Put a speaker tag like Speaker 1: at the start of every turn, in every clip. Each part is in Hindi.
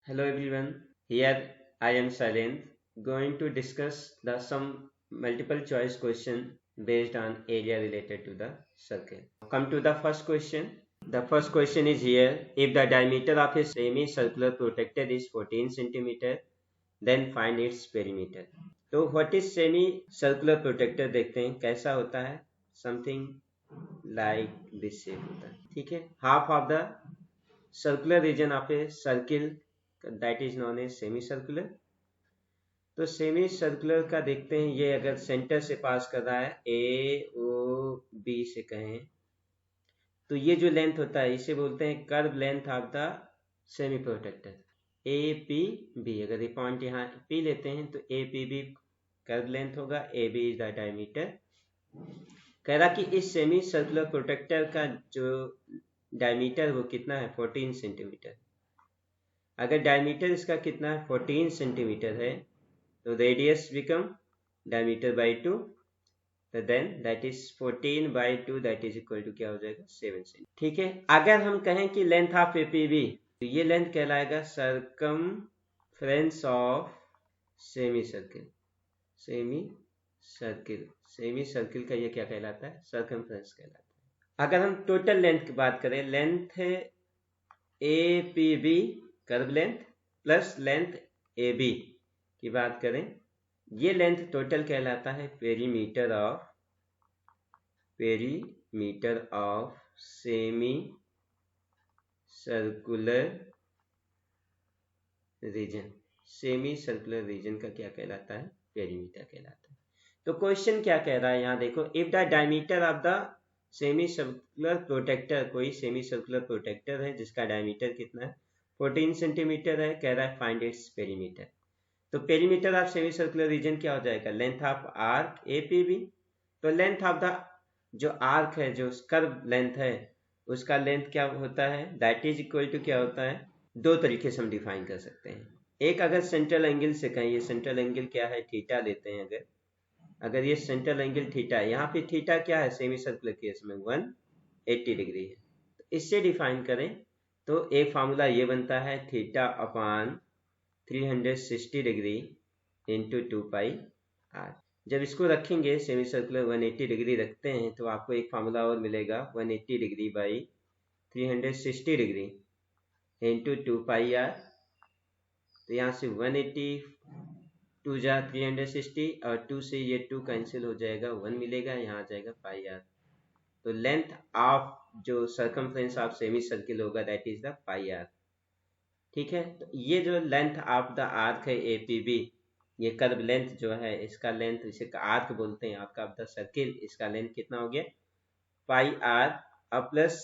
Speaker 1: Hello everyone. Here I am Silent, going to discuss some multiple choice question based on area related to the circle. Come to the first question. The first question is here. If the diameter of a semicircular protector is 14 centimeter, then find its perimeter. तो what is semicircular protector देखते हैं कैसा होता है. Something like this shape होता है. ठीक है. Half of the circular region of a circle that is known as semicircular. तो सेमी सर्कुलर का देखते हैं. ये अगर सेंटर से पास कर रहा है ए ओ बी से कहें तो ये जो लेंथ होता है इसे बोलते हैं curve length of the semi protractor. A P B, अगर ये पॉइंट यहाँ पी लेते हैं तो A P B curve length होगा. A B is the diameter. कह रहा कि इस सेमी सर्कुलर प्रोटेक्टर का जो डायमीटर वो कितना है 14 सेंटीमीटर. अगर डायमीटर इसका कितना है 14 सेंटीमीटर है तो रेडियस बिकम डायमीटर बाई 2. तो then that is 14 by 2 that is equal to क्या हो जाएगा 7 सेंटीमीटर. ठीक है. अगर हम कहें कि लेंथ ऑफ एपीबी तो ये लेंथ कहलाएगा circumference of semi circle. Semi circle का ये क्या कहलाता है सर्कमफ्रेंस कहलाता है. अगर हम टोटल लेंथ की बात करें, लेंथ है A P B curve length plus length A B की बात करें, ये लेंथ टोटल कहलाता है perimeter of semi circular region. Semi circular region का क्या कहलाता है पेरीमीटर कहलाता है. तो क्वेश्चन क्या कह रहा है यहाँ देखो. If the diameter of the semi circular protractor, कोई सेमी सर्कुलर प्रोटेक्टर है जिसका डायमीटर कितना है 14 सेंटीमीटर है. कह रहा है फाइंड इट्स पेरीमीटर. तो perimeter of semi circular region क्या हो जाएगा length of arc A P B. तो लेंथ ऑफ द जो आर्क है जो कर्व लेंथ है उसका लेंथ क्या होता है दैट इज इक्वल टू क्या होता है. दो तरीके से हम डिफाइन कर सकते हैं. एक अगर सेंट्रल एंगल से कहें, ये सेंट्रल एंगल क्या है थीटा लेते हैं. अगर ये सेंट्रल एंगल थीटा है, यहाँ पे थीटा क्या है सेमी सर्कुलर केस में 180 डिग्री है. तो इससे डिफाइन करें तो एक फार्मूला ये बनता है थीटा अपॉन 360 डिग्री इंटू 2 पाई आर. जब इसको रखेंगे सेमी सर्कुलर 180 डिग्री रखते हैं तो आपको एक फार्मूला और मिलेगा 180 degree by 360 degree into 2 pi R. तो यहाँ से 180 2 जा 360 और 2 से ये 2 कैंसिल हो जाएगा 1 मिलेगा, यहाँ आ जाएगा पाई आर. तो लेंथ ऑफ जो सर्कमफ्रेंस ऑफ सेमी सर्किल होगा that is the pi R. ठीक है. तो ये जो लेंथ ऑफ द आर्क है ए पी बी, ये कर्व लेंथ जो है इसका लेंथ इसे आर्क बोलते हैं आर्क ऑफ द सर्किल, इसका लेंथ कितना हो गया पाई आर और plus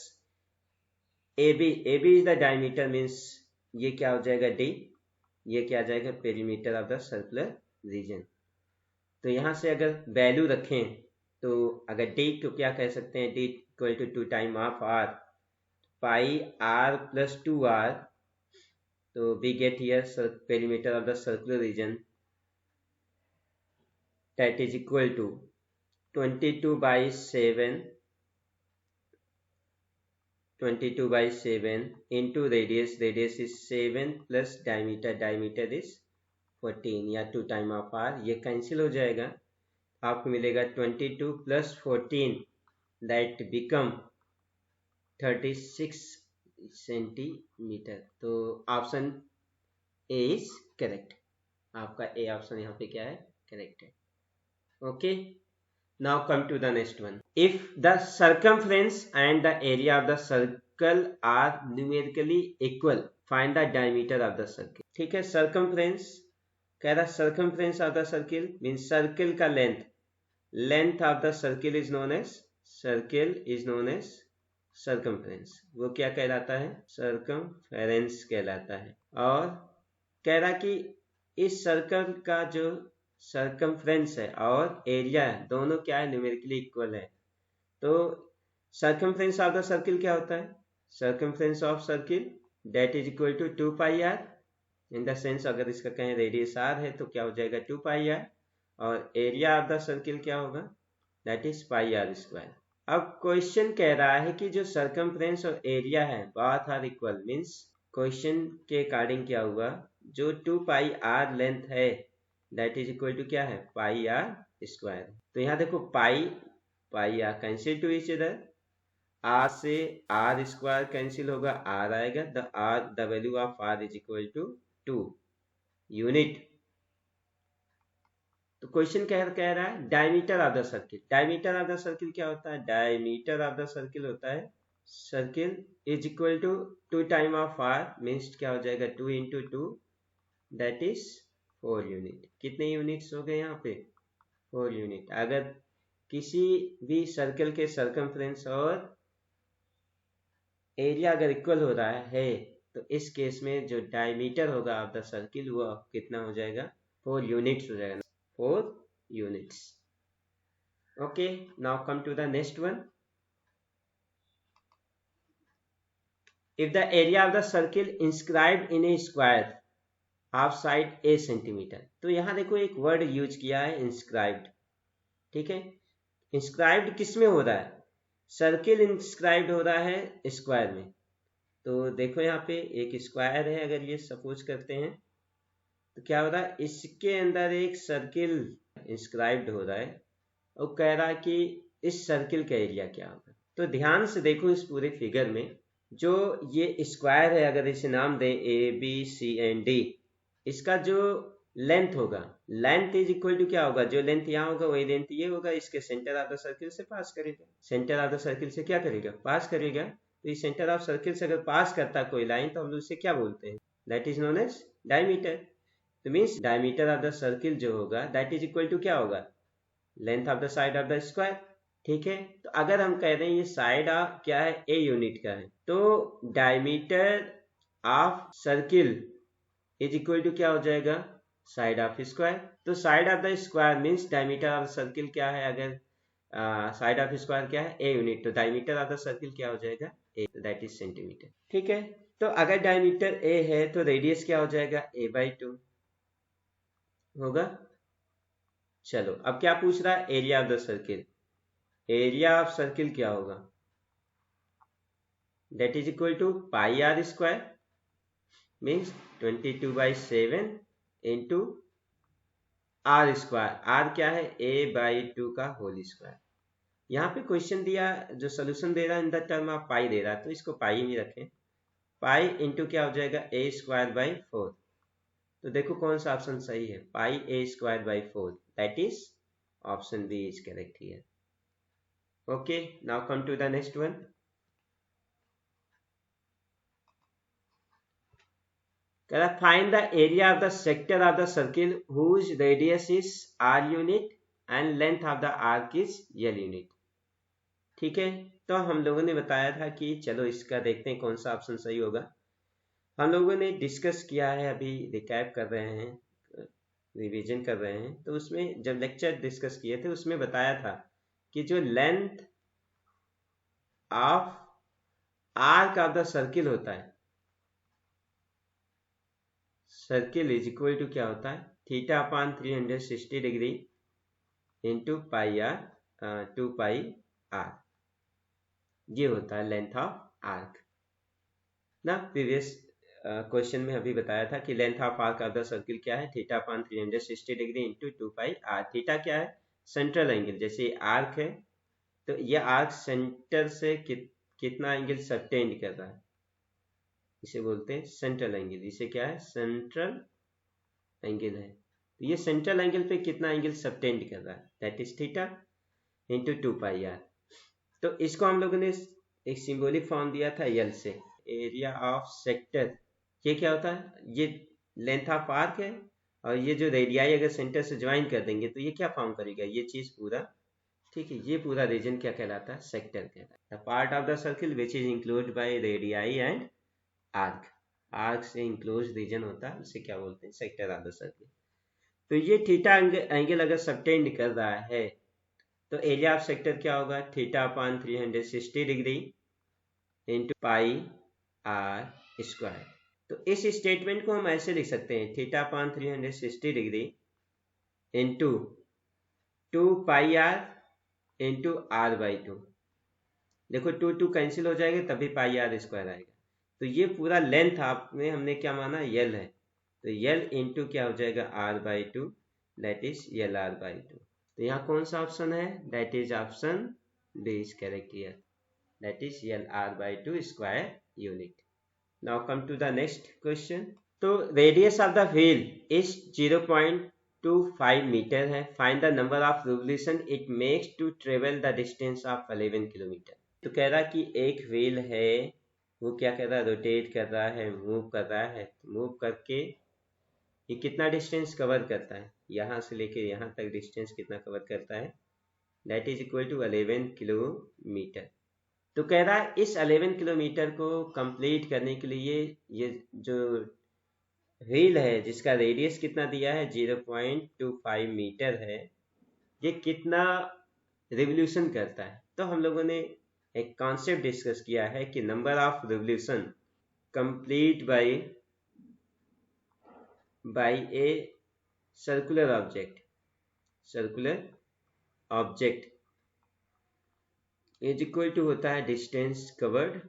Speaker 1: A B is the diameter means ये क्या हो जाएगा डी, ये क्या आ जाएगा perimeter of the circular region. तो यहाँ से अगर वैल्यू रखें तो अगर डी को क्या कह सकते हैं D equal to 2 time of R pi R plus 2 R. तो we get here perimeter of the circular region that is equal to 22 by 7 into radius is 7 plus diameter is 14 या 2 टाइम ऑफ आर. ये कैंसिल हो जाएगा, आपको मिलेगा 22 प्लस 14 दैट बिकम 36 सेंटीमीटर. तो ऑप्शन ए इज करेक्ट. आपका ए ऑप्शन यहाँ पे क्या है करेक्ट है. Okay. Now come to the next one. If the circumference and the area of the circle are numerically equal find the diameter of the circle. ठीक है. सर्कमफ्रेंस कह रहा circumference of the circle means circle का length of the circle is known as circumference. वो क्या कहलाता है सर्कमफेरेंस कहलाता है. और कह रहा कि इस सर्कल का जो सर्कमफ्रेंस है और एरिया है दोनों क्या है न्यूमेरिकली इक्वल है. तो सर्कमफ्रेंस ऑफ द सर्किल क्या होता है circumference of circle that is equal to 2 pi R. In the sense अगर इसका कहें रेडियस आर है तो क्या हो जाएगा 2 पाई आर और एरिया ऑफ द सर्किल क्या होगा that is pi R square. अब क्वेश्चन कह रहा है कि जो सर्कमफ्रेंस और एरिया है both are equal means question के अकॉर्डिंग क्या हुआ, जो 2 पाई आर लेंथ है दैट इज इक्वल टू क्या है, पाई आर स्क्वायर। तो यहाँ देखो pi R cancel to each other, R से आर स्क्वायर कैंसिल होगा, आर आएगा, the value of R is equal to 2 unit. तो क्वेश्चन कह रहा है diameter of the circle. Diameter of the circle क्या होता है, डायमीटर ऑफ द सर्किल होता है circle is equal to 2 time of R, means क्या हो जाएगा 2 इंटू 2 दैट इज 4 यूनिट। कितने यूनिट्स हो गए यहाँ पे, 4 यूनिट। अगर किसी भी सर्कल के सर्कमफ्रेंस और एरिया अगर इक्वल हो रहा है तो इस केस में जो डायमीटर होगा ऑफ द सर्किल वो कितना हो जाएगा, 4 यूनिट्स हो जाएगा, 4 units. Okay, now come to the next one. If the area of the circle inscribed in a square of side a centimeter, तो यहाँ देखो एक वर्ड यूज किया है inscribed, ठीक है। inscribed किस में हो रहा है, सर्किल inscribed हो रहा है स्क्वायर में। तो देखो यहाँ पे एक स्क्वायर है, अगर ये सपोज करते हैं तो क्या हो रहा है, इसके अंदर एक सर्किल इंस्क्राइब्ड हो रहा है और कह रहा है कि इस सर्किल का एरिया क्या होगा। तो ध्यान से देखो इस पूरे फिगर में, जो ये स्क्वायर है अगर इसे नाम दें A B C and D, इसका जो लेंथ होगा, लेंथ इज इक्वल टू क्या होगा, जो लेंथ यहाँ होगा वही लेंथ ये होगा, इसके सेंटर ऑफ द सर्किल से पास करेगा। सेंटर ऑफ द सर्किल से क्या करेगा, पास करेगा। तो इस सेंटर ऑफ सर्किल से अगर पास करता कोई लाइन तो हम लोग उसे क्या बोलते हैं, that is known as diameter. तो means diameter of the circle जो होगा दैट इज इक्वल टू क्या होगा, length of the side of the square, ठीक है। तो अगर हम कह रहे हैं ये साइड ऑफ क्या है, ए यूनिट का है, तो diameter of circle is equal to क्या हो जाएगा, साइड ऑफ स्क्वायर। तो side of the square means diameter of circle क्या है, अगर साइड ऑफ स्क्वायर क्या है, ए यूनिट, तो डायमीटर ऑफ द सर्किल क्या हो जाएगा, ए, दैट इज सेंटीमीटर, ठीक है। तो अगर डायमीटर ए है तो रेडियस क्या हो जाएगा, a/2 होगा। चलो अब क्या पूछ रहा है, area of the circle. Area of circle क्या होगा, that is equal to pi R square, means 22/7 into R square. R क्या है, a/2 का होल स्क्वायर। यहाँ पे क्वेश्चन दिया, जो सोल्यूशन दे रहा है इन द टर्म ऑफ पाई दे रहा है, तो इसको पाई में रखें। पाई इंटू क्या हो जाएगा, a²/4। तो देखो कौन सा ऑप्शन सही है, pi a²/4, that is option B is correct here. Okay, now come to the next one. Find the area of the sector of the circle whose radius is r unit and length of the arc is l unit. ठीक है, तो हम लोगों ने बताया था कि चलो इसका देखते हैं कौन सा ऑप्शन सही होगा। हम लोगों ने डिस्कस किया है, अभी रिकैप कर रहे हैं, रिवीजन कर रहे हैं। तो उसमें जब लेक्चर डिस्कस किए थे उसमें बताया था कि जो length of arc of the circle होता है, सर्किल इज इक्वल टू क्या होता है, θ/360 डिग्री इंटू पाई आर, 2 पाई आर, ये होता है लेंथ ऑफ आर्क ना। प्रीवियस क्वेश्चन में अभी बताया था कि length of arc of the circle क्या है, θ/360 डिग्री इंटू 2 पाई आर। थीटा क्या है, सेंट्रल एंगल। जैसे आर्क है तो यह आर्क सेंटर से कितना एंगल सबटेंड कर रहा है, इसे बोलते हैं सेंट्रल एंगल। इसे क्या है, सेंट्रल एंगल है। तो ये सेंट्रल एंगल पे कितना एंगल सबटेंड कर रहा है, that is theta into 2 pi R. तो इसको हम लोगों ने एक सिंबॉलिक फॉर्म दिया था यल से। एरिया ऑफ सेक्टर ये क्या होता है, ये लेंथ ऑफ आर्क है और ये जो रेडियाई अगर सेंटर से ज्वाइन कर देंगे तो ये क्या फॉर्म करेगा, ये चीज पूरा, ठीक है। ये पूरा रीजन क्या कहलाता है, सेक्टर कहलाता है। The part of the circle which is enclosed by radii and arc. Arc से इंक्लोज रीजन होता है, उसे क्या बोलते हैं, सेक्टर ऑफ द सर्किल। तो ये थीटा एंगल अगर सबटेंड कर रहा है तो एरिया ऑफ सेक्टर क्या होगा, θ/360 degree into pi R square. तो इस स्टेटमेंट को हम ऐसे लिख सकते हैं, θ/360 डिग्री इंटू 2 पाई आर इंटू r/2। देखो 2 2 कैंसिल हो जाएगा तभी पाई आर स्क्वायर आएगा। तो ये पूरा लेंथ आपने हमने क्या माना यल है, तो यल इंटू क्या हो जाएगा r/2, दैट इज यल r/2। तो यहाँ कौन सा ऑप्शन है, that is option B is correct here, that is यल r/2 square unit. Now come to the next question. तो radius of the wheel is 0.25 metre है, find the number of revolution it makes to travel the distance of 11 kilometre. तो कह रहा कि एक व्हील है, वो क्या कर रहा है, रोटेट कर रहा है, मूव कर रहा है, मूव करके ये कितना डिस्टेंस कवर करता है, यहाँ से लेके यहाँ तक डिस्टेंस कितना कवर करता है, that is equal to 11 kilometre. तो कह रहा है इस 11 किलोमीटर को कंप्लीट करने के लिए ये जो व्हील है जिसका रेडियस कितना दिया है 0.25 मीटर है, ये कितना रिवोल्यूशन करता है। तो हम लोगों ने एक कॉन्सेप्ट डिस्कस किया है कि number of revolution complete by a circular object is equal to होता है डिस्टेंस कवर्ड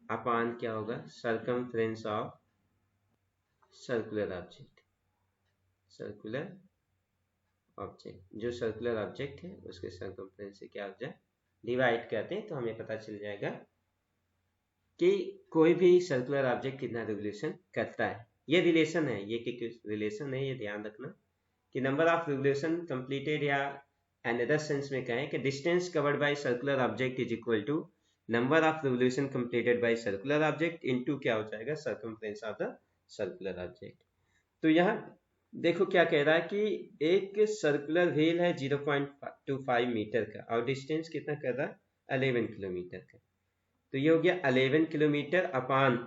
Speaker 1: अपॉन क्या होगा, सर्कमफ्रेंस ऑफ सर्कुलर ऑब्जेक्ट। जो सर्कुलर ऑब्जेक्ट है उसके सर्कमफ्रेंस से क्या हो जाए डिवाइड करते हैं, तो हमें पता चल जाएगा कि कोई भी सर्कुलर ऑब्जेक्ट कितना रिवोल्यूशन करता है। ये रिलेशन है, ये रिलेशन है, ये ध्यान रखना कि नंबर ऑफ रिवोल्यूशन कंप्लीटेड, या अनदर सेंस में कहें कि distance covered by circular object is equal to number of revolution completed by circular object into क्या हो जाएगा circumference of the circular object. तो यहाँ देखो क्या कह रहा है कि एक सर्कुलर व्हील है 0.25 मीटर का और डिस्टेंस कितना कर रहा है 11 किलोमीटर का। तो ये हो गया 11 किलोमीटर अपॉन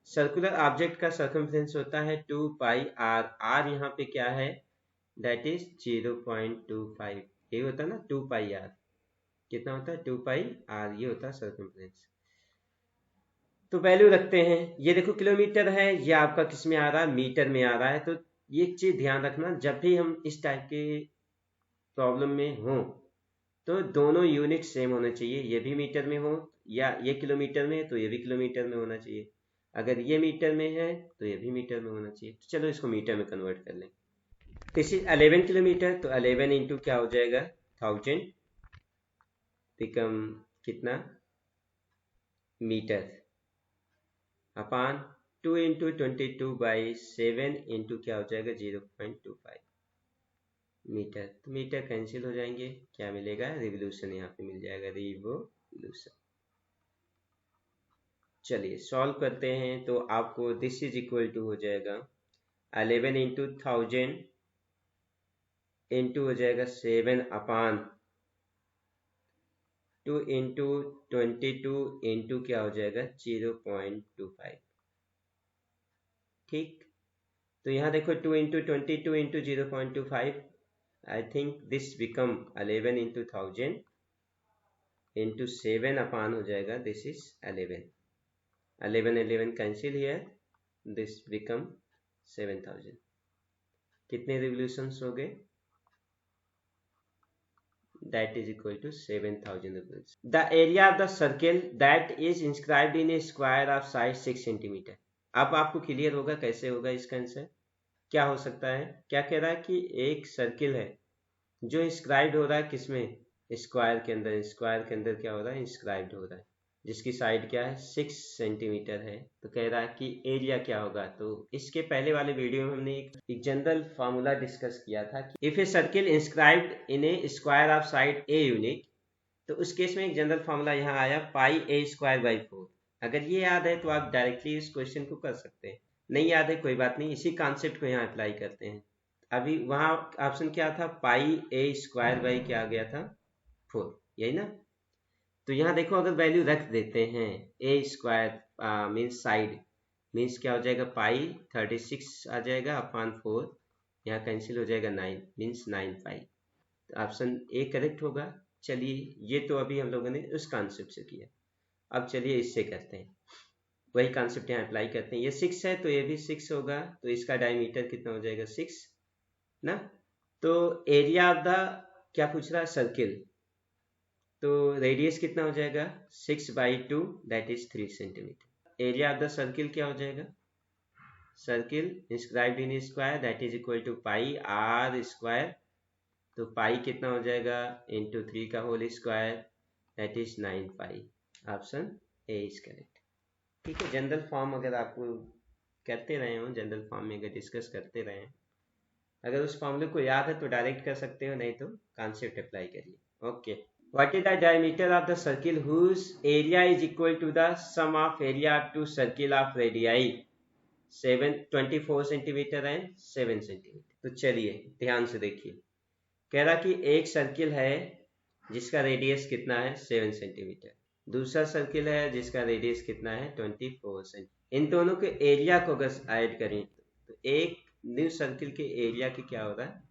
Speaker 1: सर्कुलर ऑब्जेक्ट का सर्कमफ्रेंस होता है 2 पाई r। r यहाँ पे क्या है, दैट इज 0.25, ये होता है ना 2 पाई r, कितना होता है 2 पाई r, ये होता है सर्कमफ्रेंस। तो वैल्यू रखते हैं, ये देखो किलोमीटर है, ये आपका किस में आ रहा है मीटर में आ रहा है। तो ये एक चीज ध्यान रखना, जब भी हम इस टाइप के प्रॉब्लम में हो तो दोनों यूनिट सेम होने चाहिए, ये भी मीटर में हो, या ये किलोमीटर में है तो ये भी किलोमीटर में होना चाहिए, अगर ये मीटर में है तो ये भी मीटर में होना चाहिए। तो चलो इसको मीटर में कन्वर्ट कर लें। दिस इज 11 किलोमीटर, तो 11 इंटू क्या हो जाएगा 1000 बिकम कितना मीटर अपॉन 2 इंटू 22/7 इंटू क्या हो जाएगा 0.25 मीटर। तो मीटर कैंसिल हो जाएंगे, क्या मिलेगा रिवोल्यूशन, यहाँ पे मिल जाएगा रिवोल्यूशन। चलिए सॉल्व करते हैं, तो आपको दिस इज इक्वल टू हो जाएगा 11 इंटू 1000 इंटू हो जाएगा 7 अपॉन 2 इंटू 22 इंटू क्या हो जाएगा 0.25। ठीक, तो यहाँ देखो 2 into 22 into 0.25, I think this become 11 into 1000 into 7 upon हो जाएगा this is 11 cancel here, this become 7000। कितने रिवोल्यूशंस हो गए, that is equal to 7000 revolutions. The area of the circle that is inscribed in a square of size 6 centimeter। अब आपको क्लियर होगा कैसे होगा इसका आंसर, क्या हो सकता है। क्या कह रहा है कि एक सर्किल है जो इंस्क्राइब्ड हो रहा है किसमें, स्क्वायर के अंदर। स्क्वायर के अंदर क्या हो रहा है इंस्क्राइब्ड हो रहा है, जिसकी साइड क्या है 6 सेंटीमीटर है। तो कह रहा है कि एरिया क्या होगा। तो इसके पहले वाले वीडियो में हमने एक जनरल फार्मूला डिस्कस किया था कि if a circle inscribed in A square of side A unit, तो उस केस में एक जनरल फार्मूला यहाँ आया पाई a स्क्वायर बाई 4। अगर ये याद है तो आप डायरेक्टली इस क्वेश्चन को कर सकते हैं, नहीं याद है कोई बात नहीं, इसी कॉन्सेप्ट को यहाँ अप्लाई करते हैं। अभी वहाँ ऑप्शन क्या था, पाई a स्क्वायर बाई क्या आ गया था 4, यही ना। तो यहाँ देखो अगर वैल्यू रख देते हैं ए स्क्वायर मीन्स साइड मीन्स क्या हो जाएगा पाई 36 आ जाएगा अपॉन 4, यहाँ कैंसिल हो जाएगा 9 मीन्स 9 पाई। तो ऑप्शन ए करेक्ट होगा। चलिए ये तो अभी हम लोगों ने उस कॉन्सेप्ट से किया, अब चलिए इससे करते हैं, वही कॉन्सेप्ट यहाँ अप्लाई करते हैं। ये 6 है तो ये भी 6 होगा, तो इसका डायमीटर कितना हो जाएगा 6 ना। तो एरिया ऑफ द क्या पूछ रहा है सर्किल, तो रेडियस कितना हो जाएगा 6/2 दैट इज 3 centimetre. Area of the circle क्या हो जाएगा, circle inscribed in square that is equal to pi R square, तो पाई कितना हो जाएगा इंटू 3 का whole square that is 9 pi. Option A is correct. ठीक है, जनरल फॉर्म अगर आपको करते रहे हो, जनरल फॉर्म में अगर डिस्कस करते रहे, अगर उस फॉर्मूले को याद है तो डायरेक्ट कर सकते हो, नहीं तो कॉन्सेप्ट अप्लाई करिए। Okay, what is the diameter of the circle whose area is equal to the sum of area of two circle of radii 24 centimetre and 7 centimetre. तो चलिए ध्यान से देखिए, कह रहा कि एक सर्किल है जिसका रेडियस कितना है 7 सेंटीमीटर, दूसरा सर्किल है जिसका रेडियस कितना है 24 सेंटीमीटर। इन दोनों के एरिया को अगर ऐड करें तो एक न्यू सर्किल के एरिया की क्या हो रहा है,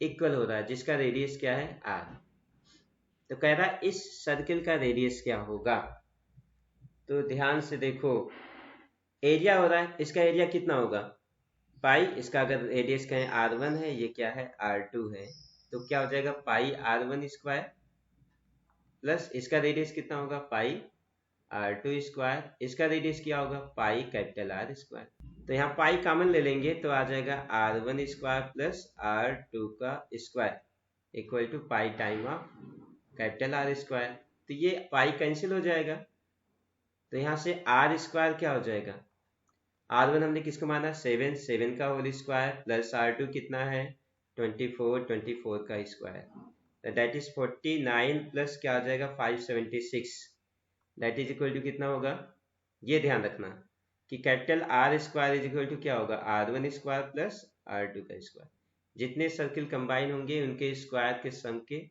Speaker 1: इक्वल हो रहा है, जिसका रेडियस क्या है आर। तो कह रहा है इस सर्किल का रेडियस क्या होगा, तो ध्यान से देखो, एरिया हो रहा है, इसका एरिया कितना होगा पाई, इसका अगर रेडियस कहें r1 है, ये क्या है r2 है, तो क्या हो जाएगा पाई r1 स्क्वायर प्लस इसका रेडियस कितना होगा पाई r2 स्क्वायर, इसका रेडियस क्या होगा पाई कैपिटल R स्क्वायर। तो यहाँ पाई कॉमन ले लेंगे तो आ जाएगा r1 स्क्वायर प्लस r2 का square equal to pi time of capital R square. तो ये पाई कैंसिल हो जाएगा, तो यहाँ से R स्क्वायर क्या हो जाएगा, R1 हमने किसको माना 7, 7 का होल स्क्वायर प्लस R2 कितना है 24, 24 का स्क्वायर दैट इज 49 प्लस क्या हो जाएगा 576 दैट इज इक्वल टू कितना होगा, ये ध्यान रखना कि capital R square is equal to क्या होगा R1 स्क्वायर प्लस R2 का स्क्वायर। जितने सर्किल कंबाइन होंगे उनके स्क्वायर के सम के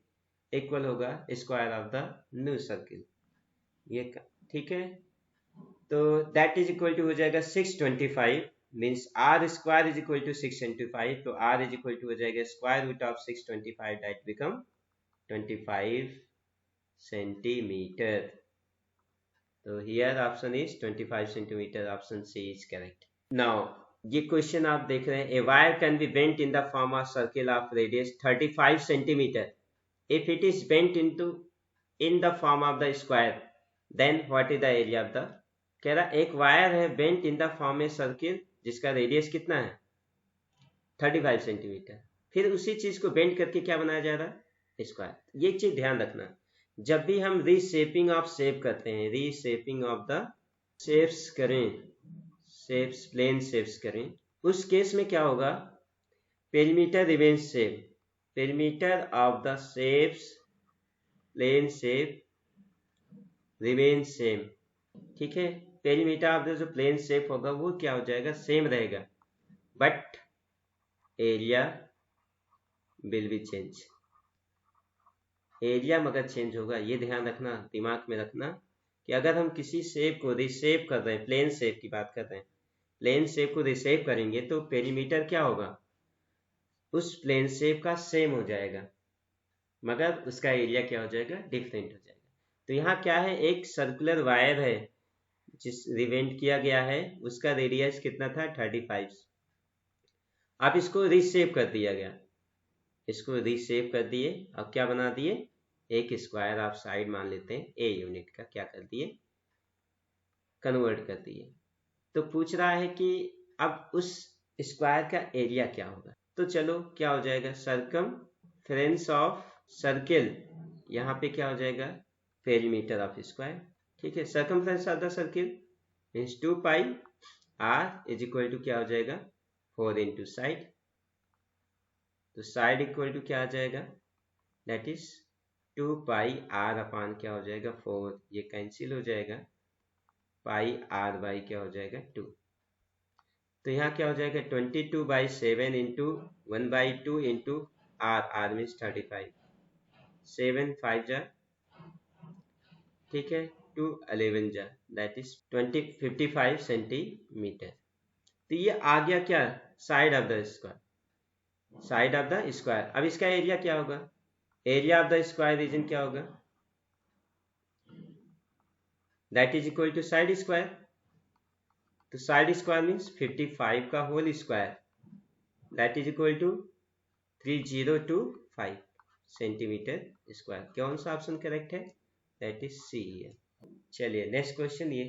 Speaker 1: इक्वल होगा square of the new circle, ये ठीक है। तो दैट इज इक्वल टू हो जाएगा 625 means R square is equal to 625, तो R इज इक्वल टू हो जाएगा square root of 625 that become 25 centimetre. तो here option is 25 centimetre, option C is correct. Now ये क्वेश्चन आप देख रहे हैं, a wire can be bent in the form of circle of radius 35 centimetre if it is bent into in the form of the square then what is the area of the, कह रहा एक वायर है bent in the form a circle जिसका रेडियस कितना है 35 सेंटीमीटर, फिर उसी चीज को बेंट करके क्या बनाया जा रहा है स्क्वायर। ये चीज ध्यान रखना, जब भी हम रीशेपिंग ऑफ शेप करते हैं, रीशेपिंग ऑफ द शेप्स करें, शेप्स प्लेन शेप्स करें, उस केस में क्या होगा perimeter remains same, perimeter of the shapes plane shape remains same। ठीक है, पेरीमीटर ऑफ द जो प्लेन शेप होगा वो क्या हो जाएगा सेम रहेगा, but area will be change. Area मगर चेंज होगा, ये ध्यान रखना, दिमाग में रखना कि अगर हम किसी शेप को रिशेप कर रहे हैं, प्लेन शेप की बात कर रहे हैं, प्लेन शेप को रिशेप करेंगे तो पेरीमीटर क्या होगा उस प्लेन शेप का सेम हो जाएगा, मगर उसका एरिया क्या हो जाएगा डिफरेंट हो जाएगा। तो यहाँ क्या है एक सर्कुलर वायर है जिस रिवेंट किया गया है, उसका रेडियस कितना था 35, अब इसको रीशेप कर दिया गया, इसको रीशेप कर दिए, अब क्या बना दिए एक स्क्वायर आप साइड मान लेते हैं ए यूनिट का, क्या कर दिए कन्वर्ट कर दिए। तो पूछ रहा है कि अब उस स्क्वायर का एरिया क्या होगा, तो चलो क्या हो जाएगा सर्कमफ्रेंस ऑफ सर्किल, यहाँ पे क्या हो जाएगा पेरीमीटर ऑफ स्क्वायर। ठीक है, circumference of the circle means 2 pi R is equal to क्या हो जाएगा 4 इंटू साइड, तो साइड इक्वल टू क्या आ जाएगा that is 2 pi R upon क्या हो जाएगा 4, ये कैंसिल हो जाएगा, पाई आर बाई क्या हो जाएगा 2, तो यहाँ क्या हो जाएगा 22/7 into 1/2 into R, R means 35, 7 5 जा, ठीक है 2 11 जा दैट इज 55 सेंटीमीटर। तो ये आ गया क्या side of the square, side of the square. अब इसका एरिया क्या होगा, area of the square region क्या होगा that is equal to side square, तो साइड स्क्वायर मीन्स 55 का whole square that is equal to 3025 centimetre square. कौन सा ऑप्शन करेक्ट है? दैट इज सी है। चलिए नेक्स्ट क्वेश्चन ये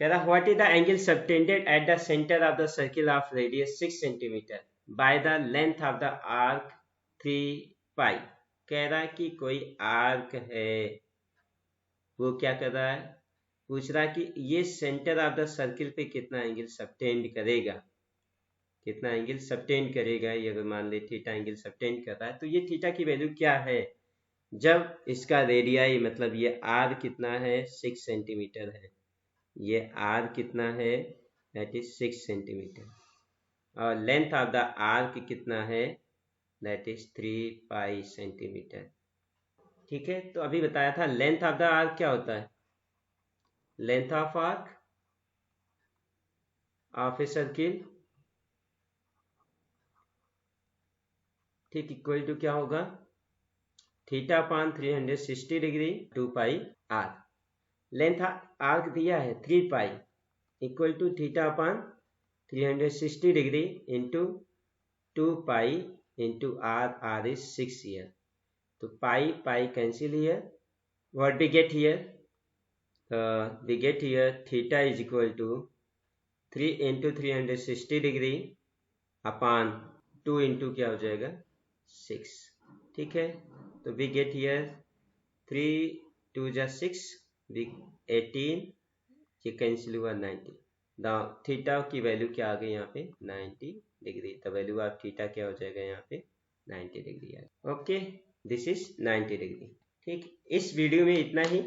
Speaker 1: कह रहा what is the angle subtended at the centre of the circle of radius 6 centimetre by the length of the arc 3 पाई। कह रहा है कि कोई आर्क है, वो क्या कर रहा है, पूछ रहा है कि ये सेंटर ऑफ द सर्किल पे कितना एंगल सबटेंड करेगा, कितना एंगल सबटेंड करेगा। ये अगर मान ले थीटा एंगल सबटेंड कर रहा है तो ये थीटा की वैल्यू क्या है जब इसका रेडियाई मतलब ये आर कितना है 6 सेंटीमीटर है, ये आर कितना है दैट इज 6 सेंटीमीटर और लेंथ ऑफ द आर्क कितना है दैट इज 3 पाई सेंटीमीटर। ठीक है, तो अभी बताया था लेंथ ऑफ द आर्क क्या होता है, length of arc of a circle, ठीक, इक्वल टू क्या होगा थीटा अपान 360 डिग्री 2 पाई आर। लेंथ आर्क दिया है 3 pi equal to theta upon 360 degree into 2 pi into R, R is 6 ईयर, तो pi pi cancel here, what we get here, we get here theta is equal to 3 into 360 degree upon 2 into क्या हो जाएगा 6। ठीक है, तो we get here 3 2 जा 6 18, ये कैंसिल हुआ 90। द थीटा की वैल्यू क्या आ गई यहाँ पे 90 degree, the value of theta क्या हो जाएगा यहाँ पे 90 डिग्री है। Okay, this is 90 degree. ठीक, इस वीडियो में इतना ही।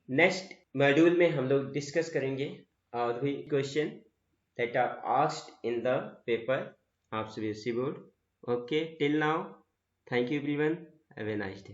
Speaker 1: नेक्स्ट मॉड्यूल में हम लोग डिस्कस करेंगे और भी question that are asked in the paper of CBSE board. Okay, till now, thank you everyone, have a nice day.